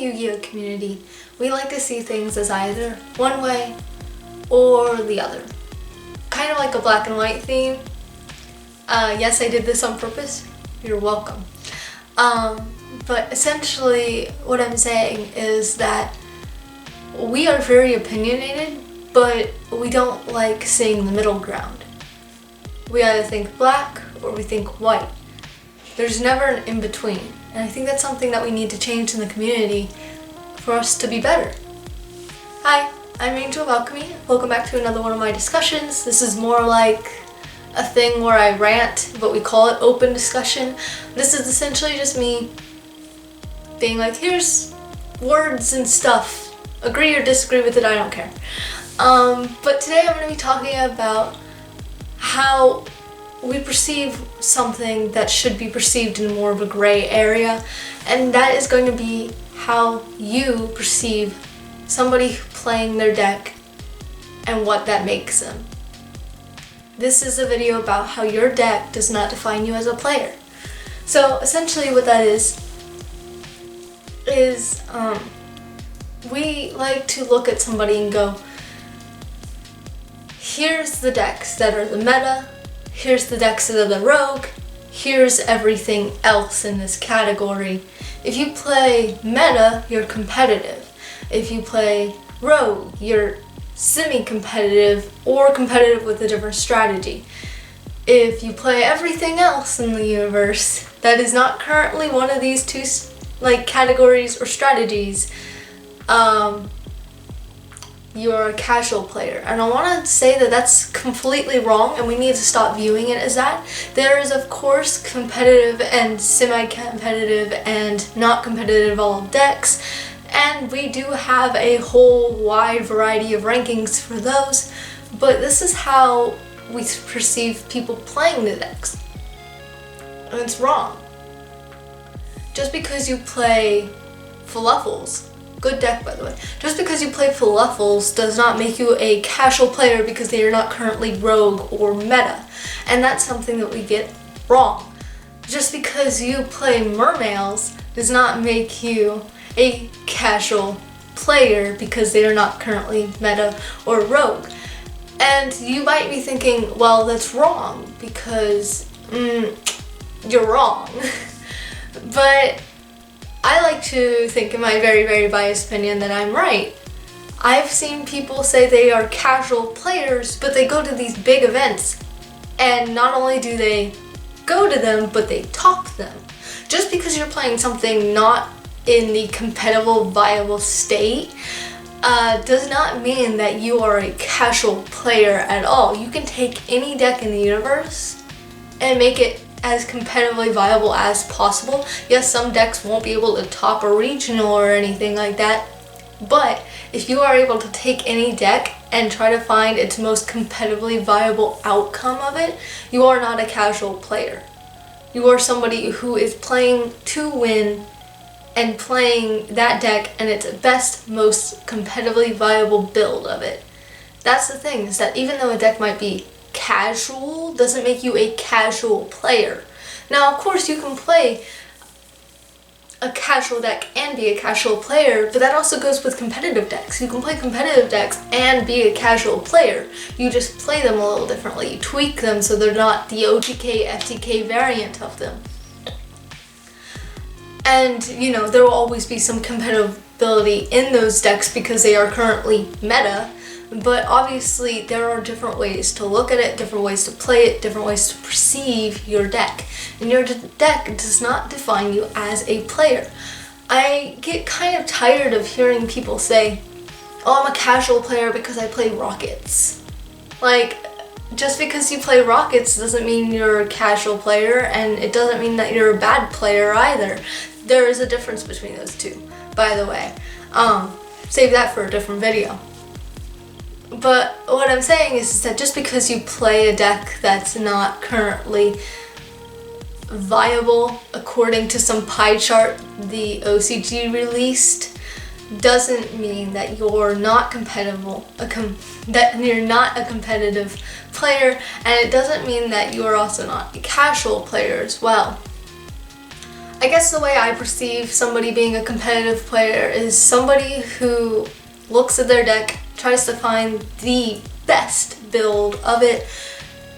Yu-Gi-Oh community, we like to see things as either one way or the other. Kind of like a black and white theme. Yes, I did this on purpose. You're welcome. But essentially what I'm saying is that we are very opinionated, but we don't like seeing the middle ground. We either think black or we think white. There's never an in-between. And I think that's something that we need to change in the community for us to be better. Hi, I'm Angel Alchemy. Welcome back to another one of my discussions. This is more like a thing where I rant, but we call it open discussion. This is essentially just me being like, here's words and stuff. Agree or disagree with it, I don't care. But today I'm going to be talking about how we perceive something that should be perceived in more of a gray area, and that is going to be how you perceive somebody playing their deck and what that makes them. This is a video about how your deck does not define you as a player. So essentially what that is we like to look at somebody and go, here's the decks that are the meta, here's the decks that are the rogue, here's everything else in this category. If you play meta, you're competitive. If you play rogue, you're semi-competitive or competitive with a different strategy. If you play everything else in the universe that is not currently one of these two categories or strategies, you're a casual player. And I want to say that that's completely wrong, and we need to stop viewing it as that. There is of course competitive and semi-competitive and not competitive all decks, and we do have a whole wide variety of rankings for those, but this is how we perceive people playing the decks, and it's wrong. Just because you play Fluffles, good deck by the way, just because you play Fluffles does not make you a casual player because they are not currently rogue or meta, and that's something that we get wrong. Just because you play Mermails does not make you a casual player because they are not currently meta or rogue. And you might be thinking, well, that's wrong because you're wrong. But I like to think, in my very, very biased opinion, that I'm right. I've seen people say they are casual players, but they go to these big events, and not only do they go to them, but they top them. Just because you're playing something not in the competitive, viable state does not mean that you are a casual player at all. You can take any deck in the universe and make it as competitively viable as possible. Yes, some decks won't be able to top a regional or anything like that, but if you are able to take any deck and try to find its most competitively viable outcome of it, you are not a casual player. You are somebody who is playing to win and playing that deck and its best, most competitively viable build of it. That's the thing, is that even though a deck might be casual, doesn't make you a casual player. Now, of course, you can play a casual deck and be a casual player, but that also goes with competitive decks. You can play competitive decks and be a casual player. You just play them a little differently. You tweak them so they're not the OTK, FTK variant of them. And, you know, there will always be some compatibility in those decks because they are currently meta, but obviously there are different ways to look at it, different ways to play it, different ways to perceive your deck. And your deck does not define you as a player. I get kind of tired of hearing people say, oh, I'm a casual player because I play Rockets. Like, just because you play Rockets doesn't mean you're a casual player, and it doesn't mean that you're a bad player either. There is a difference between those two, by the way. Save that for a different video. But what I'm saying is that just because you play a deck that's not currently viable according to some pie chart the OCG released doesn't mean that you're not that you're not a competitive player, and it doesn't mean that you're also not a casual player as well. I guess the way I perceive somebody being a competitive player is somebody who looks at their deck, tries to find the best build of it,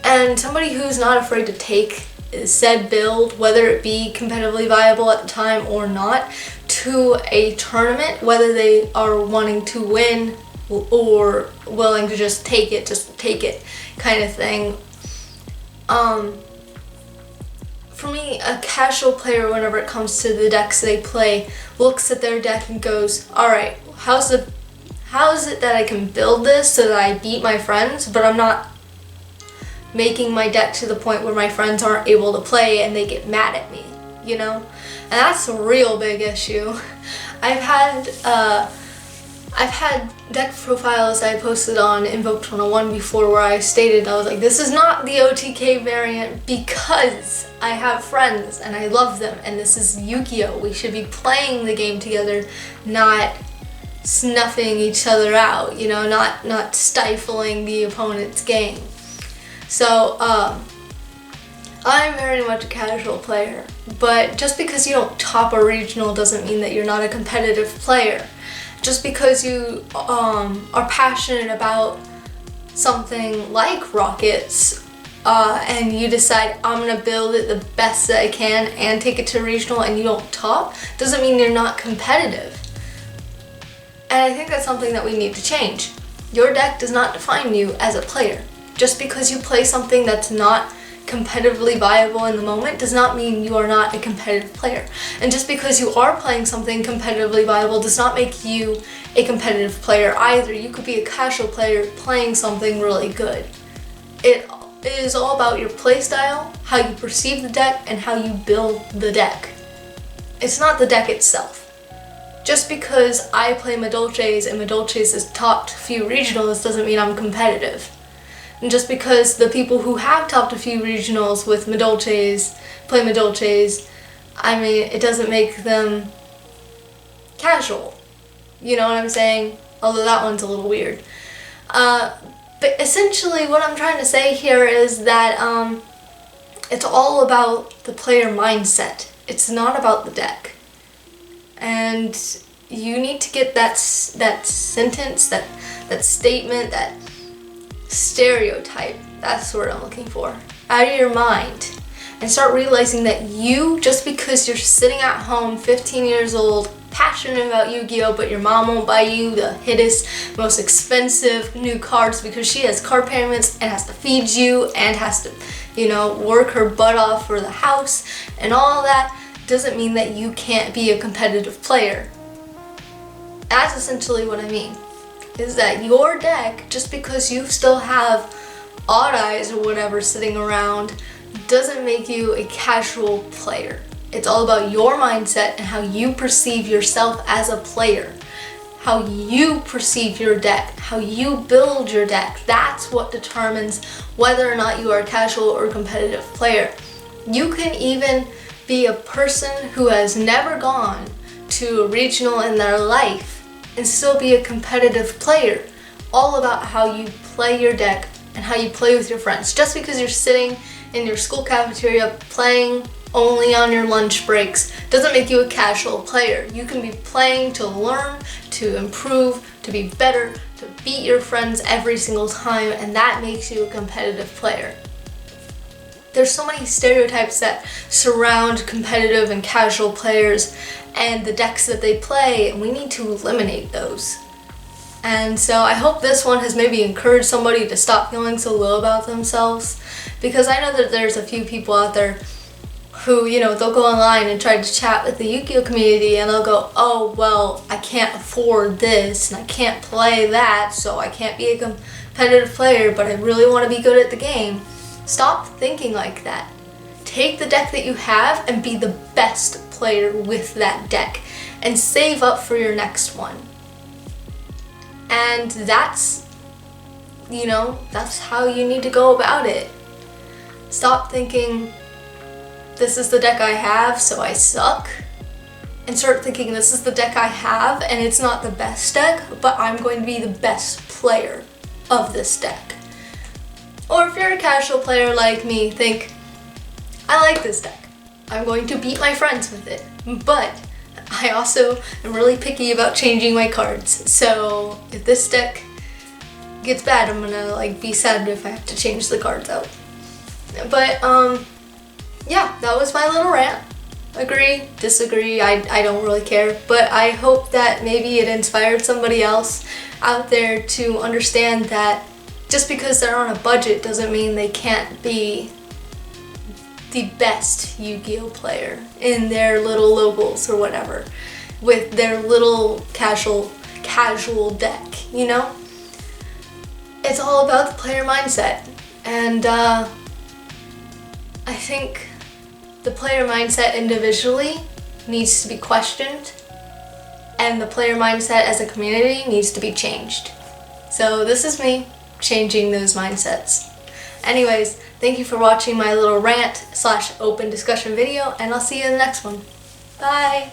and somebody who's not afraid to take said build, whether it be competitively viable at the time or not, to a tournament, whether they are wanting to win or willing to just take it kind of thing. For me, a casual player, whenever it comes to the decks they play, looks at their deck and goes, alright, how is it that I can build this so that I beat my friends, but I'm not making my deck to the point where my friends aren't able to play and they get mad at me, you know? And that's a real big issue. I've had deck profiles I posted on Invoked 101 before where I stated, I was like, this is not the OTK variant because I have friends and I love them, and this is Yu-Gi-Oh! We should be playing the game together, not snuffing each other out, you know, not stifling the opponent's game. So, I'm very much a casual player, but just because you don't top a regional doesn't mean that you're not a competitive player. Just because you are passionate about something like Rockets and you decide, I'm gonna build it the best that I can and take it to regional, and you don't top, doesn't mean you're not competitive. And I think that's something that we need to change. Your deck does not define you as a player. Just because you play something that's not competitively viable in the moment does not mean you are not a competitive player. And just because you are playing something competitively viable does not make you a competitive player either. You could be a casual player playing something really good. It is all about your playstyle, how you perceive the deck, and how you build the deck. It's not the deck itself. Just because I play Madolches and Madolches has topped a few regionals doesn't mean I'm competitive. And just because the people who have topped a few regionals with Madolches play Madolches, I mean, it doesn't make them casual. You know what I'm saying? Although that one's a little weird. But essentially what I'm trying to say here is that it's all about the player mindset. It's not about the deck. And you need to get that sentence, that statement, that stereotype, that's the word I'm looking for, out of your mind, and start realizing that you, just because you're sitting at home 15 years old passionate about Yu-Gi-Oh, but your mom won't buy you the hittest, most expensive new cards because she has card payments and has to feed you and has to, you know, work her butt off for the house and all that, doesn't mean that you can't be a competitive player. That's essentially what I mean. Is that your deck, just because you still have odd eyes or whatever sitting around, doesn't make you a casual player. It's all about your mindset and how you perceive yourself as a player. How you perceive your deck, how you build your deck. That's what determines whether or not you are a casual or competitive player. You can even be a person who has never gone to a regional in their life and still be a competitive player. All about how you play your deck and how you play with your friends. Just because you're sitting in your school cafeteria playing only on your lunch breaks doesn't make you a casual player. You can be playing to learn, to improve, to be better, to beat your friends every single time, and that makes you a competitive player. There's so many stereotypes that surround competitive and casual players and the decks that they play, and we need to eliminate those. And so I hope this one has maybe encouraged somebody to stop feeling so low about themselves, because I know that there's a few people out there who, you know, they'll go online and try to chat with the Yu-Gi-Oh community and they'll go, oh, well, I can't afford this and I can't play that, so I can't be a competitive player, but I really want to be good at the game. Stop thinking like that. Take the deck that you have and be the best player with that deck and save up for your next one. And that's, you know, that's how you need to go about it. Stop thinking, this is the deck I have, so I suck. And start thinking, this is the deck I have, and it's not the best deck, but I'm going to be the best player of this deck. Or if you're a casual player like me, think, I like this deck. I'm going to beat my friends with it. But I also am really picky about changing my cards. So if this deck gets bad, I'm gonna like be sad if I have to change the cards out. But yeah, that was my little rant. Agree, disagree, I don't really care. But I hope that maybe it inspired somebody else out there to understand that just because they're on a budget doesn't mean they can't be the best Yu-Gi-Oh player in their little locals or whatever with their little casual deck, you know? It's all about the player mindset, and I think the player mindset individually needs to be questioned, and the player mindset as a community needs to be changed. So this is me changing those mindsets. Anyways, thank you for watching my little rant / open discussion video, and I'll see you in the next one. Bye!